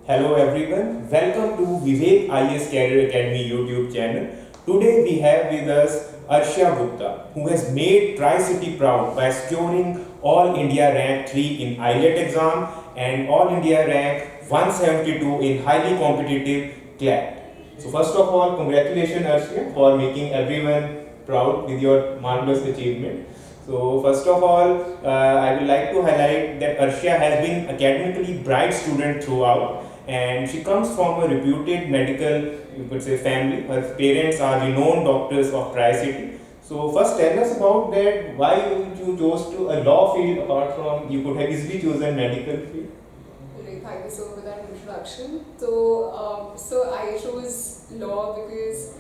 Hello everyone, welcome to Vivek IAS Career Academy YouTube channel. Today we have with us Arshia Gupta, who has made Tri-City proud by scoring All India Rank 3 in AILET exam and All India Rank 172 in highly competitive CLAT. So first of all, congratulations Arshia for making everyone proud with your marvelous achievement. So first of all, I would like to highlight that Arshia has been academically bright student throughout, and she comes from a reputed medical, you could say, family. Her parents are renowned doctors of Tri-City. So first tell us about that, why you chose to a law field apart from, you could have easily chosen medical field. Great, thank you so much for that introduction. So I chose law because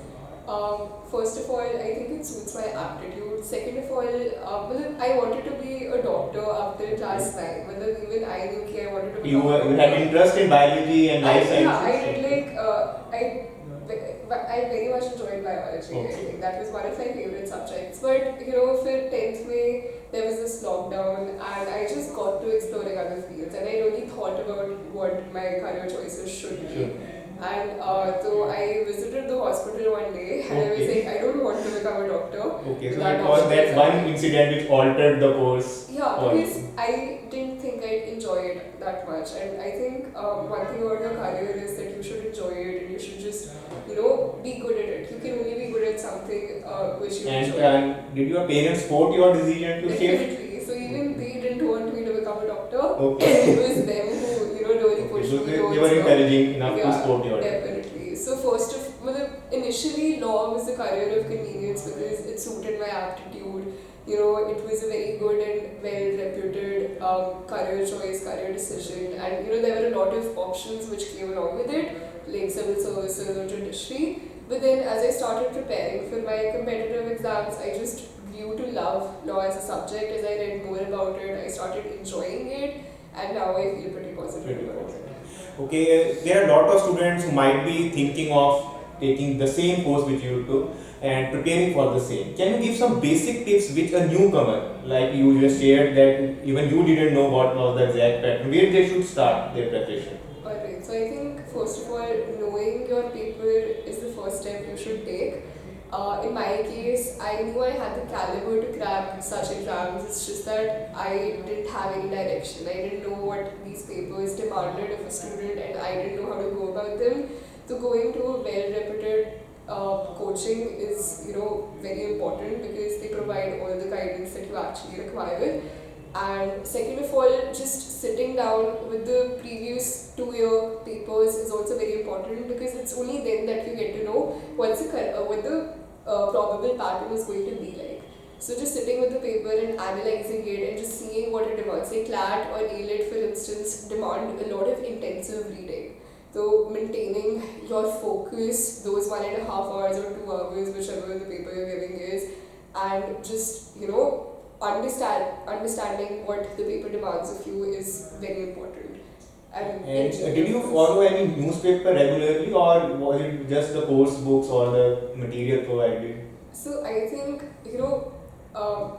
first of all, I think it suits my aptitude. Second of all, I wanted to be a doctor after class 9. Even I knew I wanted to be You had interest in biology and life sciences? Yeah, I did I very much enjoyed biology. Okay. I think that was one of my favorite subjects. But for 10th May, there was this lockdown and I just got to exploring other fields and I really thought about what my career choices should be. Sure. And so I visited the hospital one day and I was like, I don't want to become a doctor. Okay, so that was that one incident which altered the course. Yeah, because I didn't think I'd enjoy it that much. And I think one thing about your career is that you should enjoy it and you should just, be good at it. You can only be good at something which you enjoy. And did your parents support your decision to shift? Definitely. So even they didn't want me to become a doctor. Okay. It was them who, really pushed me towards they were encouraging enough to support your definitely. So initially law was a career of convenience because it suited my aptitude. It was a very good and well-reputed career choice, career decision, and there were a lot of options which came along with it, like civil services or judiciary. But then as I started preparing for my competitive exams, I just grew to love law as a subject. As I read more about it, I started enjoying it, and now I feel pretty positive about it. Okay, there are a lot of students who might be thinking of taking the same course which you took and preparing for the same. Can you give some basic tips which a newcomer, like you just shared that even you didn't know what was the exact pattern, where they should start their preparation? Alright, so I think first of all, knowing your paper is the first step you should take. In my case, I knew I had the caliber to crack such exams. It's just that I didn't have any direction. I didn't know what these papers demanded of a student and I didn't know how to go about them. So going to a well-reputed coaching is, very important because they provide all the guidance that you actually require. And second of all, just sitting down with the previous 2-year papers is also very important because it's only then that you get to know what the probable pattern is going to be like. So just sitting with the paper and analyzing it and just seeing what it demands. Say CLAT or AILET, for instance, demand a lot of intensive reading. So maintaining your focus, those 1.5 hours or 2 hours, whichever the paper you're giving is, and just understanding what the paper demands of you is very important. And did you follow any newspaper regularly, or was it just the course books or the material provided? So I think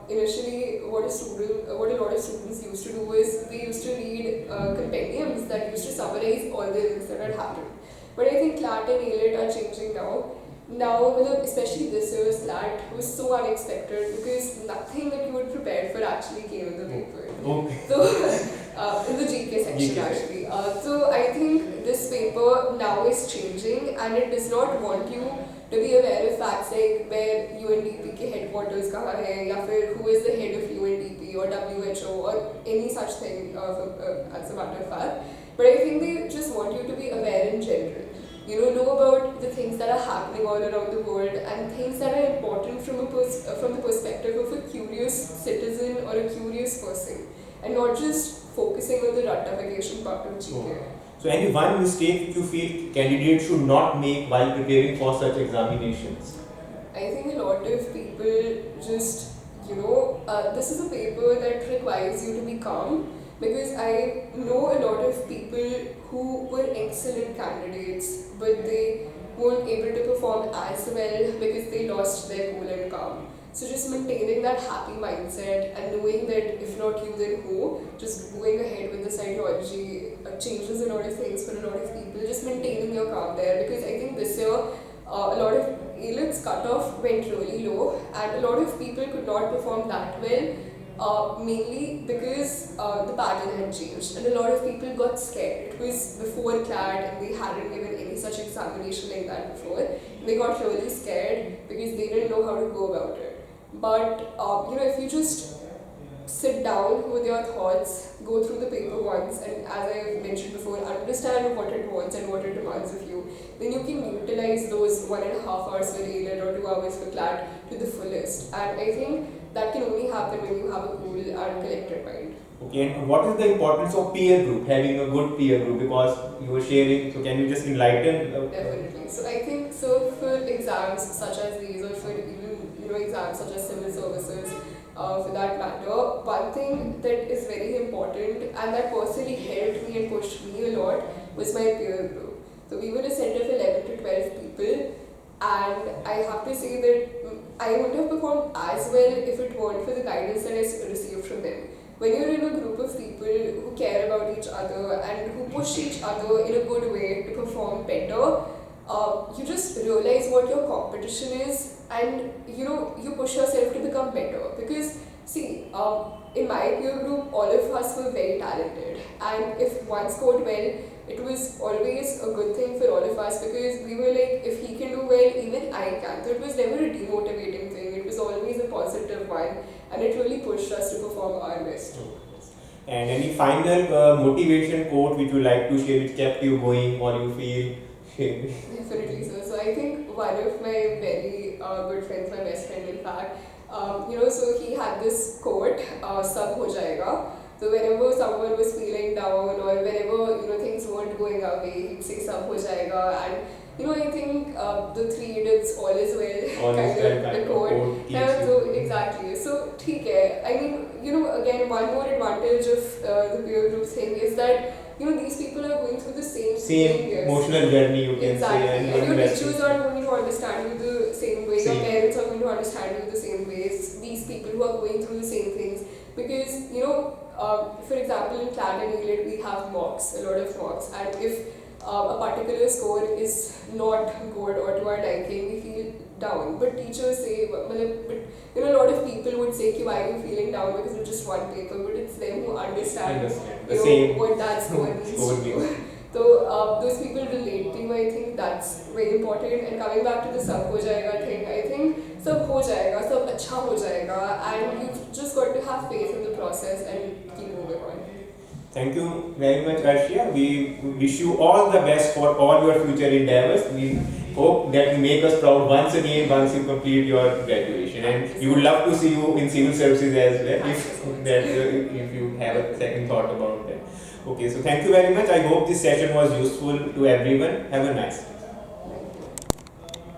initially what a lot of students used to do is they used to read compendiums that used to summarize all the things that had happened. But I think CLAT and AILET are changing now. Now, especially this year's CLAT was so unexpected because nothing that you would prepare for actually came in the paper. Okay. So, in the GK section actually. So I think this paper now is changing and it does not want you to be aware of facts like where UNDP के headquarters कहाँ है या फिर who is the head of UNDP or WHO or any such thing as a matter of fact. But I think they just want you to be aware in general. Know about the things that are happening all around the world and things that are important from the perspective of a curious citizen or a curious person, and not just focusing on the ratification part of GK. So any one mistake you feel candidates should not make while preparing for such examinations? I think a lot of people just, this is a paper that requires you to be calm. Because I know a lot of people who were excellent candidates, but they weren't able to perform as well because they lost their cool and calm. So just maintaining that happy mindset and knowing that if not you then who, just going ahead with the psychology changes a lot of things for a lot of people. come there, because I think this year a lot of AILET's cutoff went really low, and a lot of people could not perform that well. Mainly because the pattern had changed, and a lot of people got scared. It was before CLAT and they hadn't given any such examination like that before. They got really scared because they didn't know how to go about it. But if you just sit down with your thoughts, go through the paper once, and as I mentioned before, understand what it wants and what it demands of you, then you can utilize those 1.5 hours for AILET or 2 hours for CLAT to the fullest. And I think that can only happen when you have a cool and collected mind. Okay, and what is the importance of peer group, having a good peer group, because you were sharing, so can you just enlighten? Definitely. So I think, so for exams such as these, or for even exams such as civil services, for that matter, one thing that is very important and that personally helped me and pushed me a lot was my peer group. So we were a set of 11 to 12 people, and I have to say that I wouldn't have performed as well if it weren't for the guidance that I received from them. When you're in a group of people who care about each other and who push each other in a good way to perform better, you just realize what your competition is, and you push yourself to become better. Because see, in my peer group, all of us were very talented, and if one scored well, it was always a good thing for all of us, because we were like, if he can do well, even I can. So it was never a demotivating thing, it was always a positive one, and it really pushed us to perform our best. And any final motivation quote which you like to share, which kept you going or you feel? Definitely so. So I think one of my very good friends, my best friend in fact, so he had this quote, "Sab ho jayega." So whenever someone was feeling down or whenever things weren't going our way, he'd say "Sab ho jayega," and I think the three idiots, all is well, All kind is well, of kind the of quote. quote Yeah, so exactly. So theek hai. I mean, again, one more advantage of the peer group thing is that these people are going through the same thing. Yes. Emotional journey, you can Exactly. say, And your teachers are going to understand you the same way, your Same. parents are going to understand you the same way, these people who are going through the same things. Because, for example, in CLAT and AILET, we have mocks, a lot of mocks, and if a particular score is not good or to our liking, we feel down. But teachers say, but a lot of people would say, why are you feeling down because of just one paper? But it's them who understand the same what that score means to you. So those people relate to you. I think that's very important. And coming back to the "sab ho jayega" thing, I think sab ho jayega, sab acha ho jayega, and you've just got to have faith in the process and keep moving on. Thank you very much, Arshia. We wish you all the best for all your future endeavors. We hope that you make us proud once again once you complete your graduation, and you would love to see you in civil services as well if you have a second thought about that. Okay, so thank you very much. I hope this session was useful to everyone. Have a nice day.